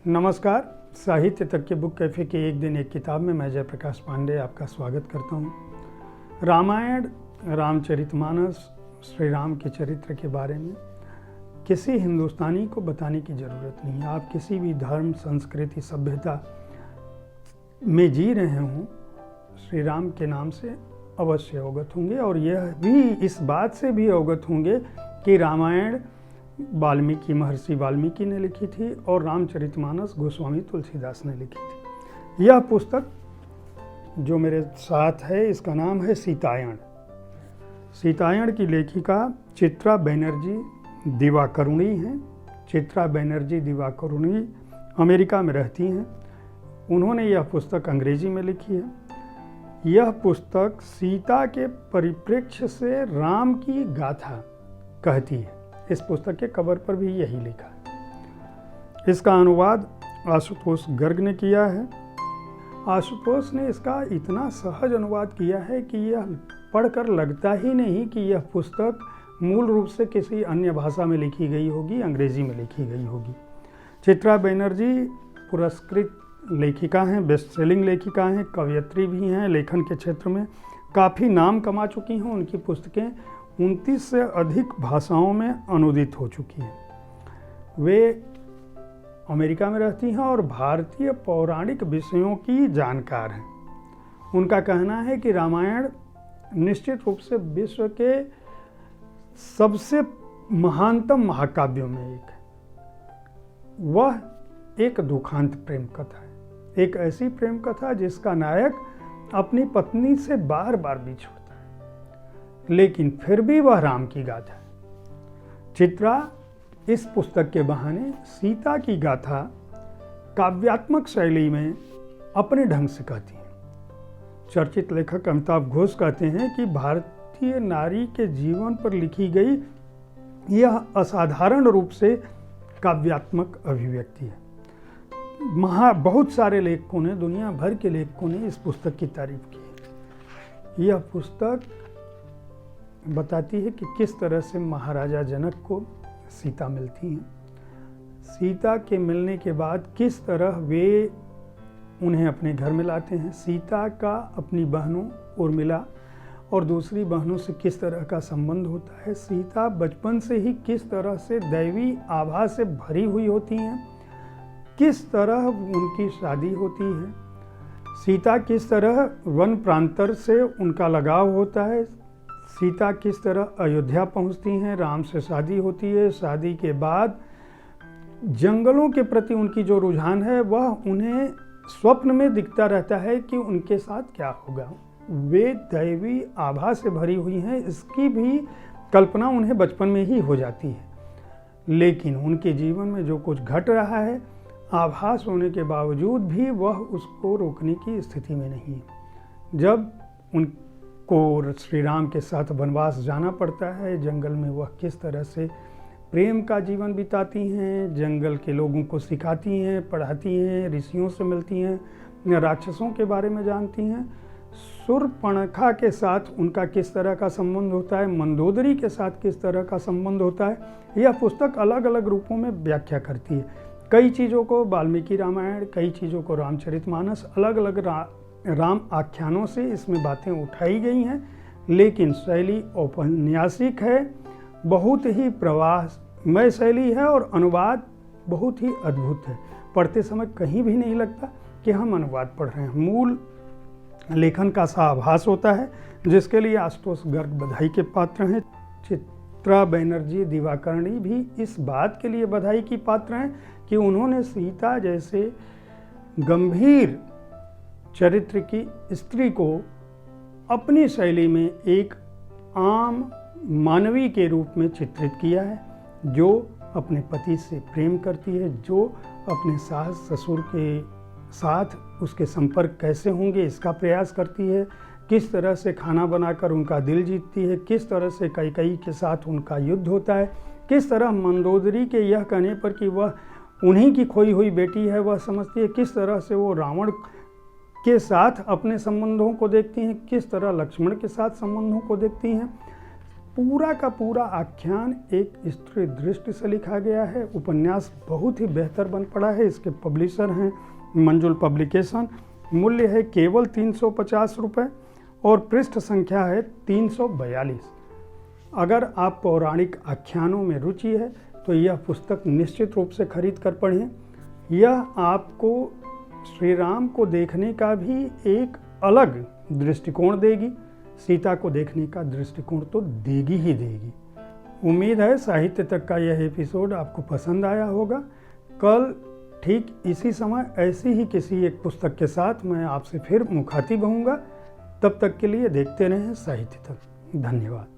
नमस्कार। साहित्य तक के बुक कैफ़े के एक दिन एक किताब में मैं जयप्रकाश पांडे आपका स्वागत करता हूँ। रामायण, रामचरितमानस, श्री राम के चरित्र के बारे में किसी हिंदुस्तानी को बताने की ज़रूरत नहीं है। आप किसी भी धर्म, संस्कृति, सभ्यता में जी रहे हों, श्री राम के नाम से अवश्य अवगत होंगे और यह भी इस बात से भी अवगत होंगे कि रामायण महर्षि वाल्मीकि ने लिखी थी और रामचरितमानस गोस्वामी तुलसीदास ने लिखी थी। यह पुस्तक जो मेरे साथ है, इसका नाम है सीतायण। सीतायण की लेखिका चित्रा बनर्जी दिवाकरुणी हैं। चित्रा बनर्जी दिवाकरुणी अमेरिका में रहती हैं। उन्होंने यह पुस्तक अंग्रेजी में लिखी है। यह पुस्तक सीता के परिप्रेक्ष्य से राम की गाथा कहती है। इस पुस्तक के कवर पर भी यही लिखा है। इसका अनुवाद आशुतोष गर्ग ने किया है। आशुतोष ने इसका इतना सहज अनुवाद किया है कि यह पढ़कर लगता ही नहीं कि यह पुस्तक मूल रूप से किसी अन्य भाषा में लिखी गई होगी, अंग्रेजी में लिखी गई होगी। चित्रा बनर्जी पुरस्कृत लेखिका हैं, बेस्ट सेलिंग लेखिका हैं, कवयित्री भी हैं। लेखन के क्षेत्र में काफ़ी नाम कमा चुकी हैं। उनकी पुस्तकें 29 से अधिक भाषाओं में अनुदित हो चुकी हैं। वे अमेरिका में रहती हैं और भारतीय पौराणिक विषयों की जानकार हैं। उनका कहना है कि रामायण निश्चित रूप से विश्व के सबसे महानतम महाकाव्यों में एक है। वह एक दुखांत प्रेम कथा है, एक ऐसी प्रेम कथा जिसका नायक अपनी पत्नी से बार बार बिछड़ता है, लेकिन फिर भी वह राम की गाथा है। चित्रा इस पुस्तक के बहाने सीता की गाथा काव्यात्मक शैली में अपने ढंग से कहती हैं। चर्चित लेखक अमिताभ घोष कहते हैं कि भारतीय नारी के जीवन पर लिखी गई यह असाधारण रूप से काव्यात्मक अभिव्यक्ति है। बहुत सारे लेखकों ने, दुनिया भर के लेखकों ने इस पुस्तक की तारीफ की है। यह पुस्तक बताती है कि किस तरह से महाराजा जनक को सीता मिलती हैं। सीता के मिलने के बाद किस तरह वे उन्हें अपने घर में लाते हैं। सीता का अपनी बहनों उर्मिला और दूसरी बहनों से किस तरह का संबंध होता है। सीता बचपन से ही किस तरह से दैवी आभा से भरी हुई होती हैं, किस तरह उनकी शादी होती है। सीता किस तरह वन प्रांतर से उनका लगाव होता है। सीता किस तरह अयोध्या पहुंचती हैं, राम से शादी होती है। शादी के बाद जंगलों के प्रति उनकी जो रुझान है वह उन्हें स्वप्न में दिखता रहता है कि उनके साथ क्या होगा। वे दैवी आभा से भरी हुई हैं, इसकी भी कल्पना उन्हें बचपन में ही हो जाती है। लेकिन उनके जीवन में जो कुछ घट रहा है, आभास होने के बावजूद भी वह उसको रोकने की स्थिति में नहीं है। जब उनको श्री राम के साथ वनवास जाना पड़ता है, जंगल में वह किस तरह से प्रेम का जीवन बिताती हैं, जंगल के लोगों को सिखाती हैं, पढ़ाती हैं, ऋषियों से मिलती हैं, राक्षसों के बारे में जानती हैं। शूर्पणखा के साथ उनका किस तरह का संबंध होता है, मंदोदरी के साथ किस तरह का संबंध होता है, यह पुस्तक अलग अलग रूपों में व्याख्या करती है। कई चीज़ों को वाल्मीकि रामायण, कई चीज़ों को रामचरितमानस, अलग अलग राम आख्यानों से इसमें बातें उठाई गई हैं, लेकिन शैली औपन्यासिक है, बहुत ही प्रवाहमय शैली है और अनुवाद बहुत ही अद्भुत है। पढ़ते समय कहीं भी नहीं लगता कि हम अनुवाद पढ़ रहे हैं। मूल लेखन का सा आभास होता है, जिसके लिए आशुतोष गर्ग बधाई के पात्र हैं। चित्रा बनर्जी दिवाकरुणी भी इस बात के लिए बधाई की पात्र हैं कि उन्होंने सीता जैसे गंभीर चरित्र की स्त्री को अपनी शैली में एक आम मानवी के रूप में चित्रित किया है, जो अपने पति से प्रेम करती है, जो अपने सास ससुर के साथ उसके संपर्क कैसे होंगे इसका प्रयास करती है, किस तरह से खाना बनाकर उनका दिल जीतती है, किस तरह से कैकेयी के साथ उनका युद्ध होता है, किस तरह मंदोदरी के यह कहने पर कि वह उन्हीं की खोई हुई बेटी है वह समझती है, किस तरह से वो रावण के साथ अपने संबंधों को देखती हैं, किस तरह लक्ष्मण के साथ संबंधों को देखती हैं। पूरा का पूरा आख्यान एक स्त्री दृष्टि से लिखा गया है। उपन्यास बहुत ही बेहतर बन पड़ा है। इसके पब्लिशर हैं मंजुल पब्लिकेशन। मूल्य है केवल 350 रुपये और पृष्ठ संख्या है 342। अगर आप पौराणिक आख्यानों में रुचि है तो यह पुस्तक निश्चित रूप से खरीद कर पढ़ें। यह आपको श्री राम को देखने का भी एक अलग दृष्टिकोण देगी। सीता को देखने का दृष्टिकोण तो देगी ही देगी। उम्मीद है साहित्य तक का यह एपिसोड आपको पसंद आया होगा। कल ठीक इसी समय ऐसी ही किसी एक पुस्तक के साथ मैं आपसे फिर मुखातिब होऊंगा। तब तक के लिए देखते रहें साहित्य तक। धन्यवाद।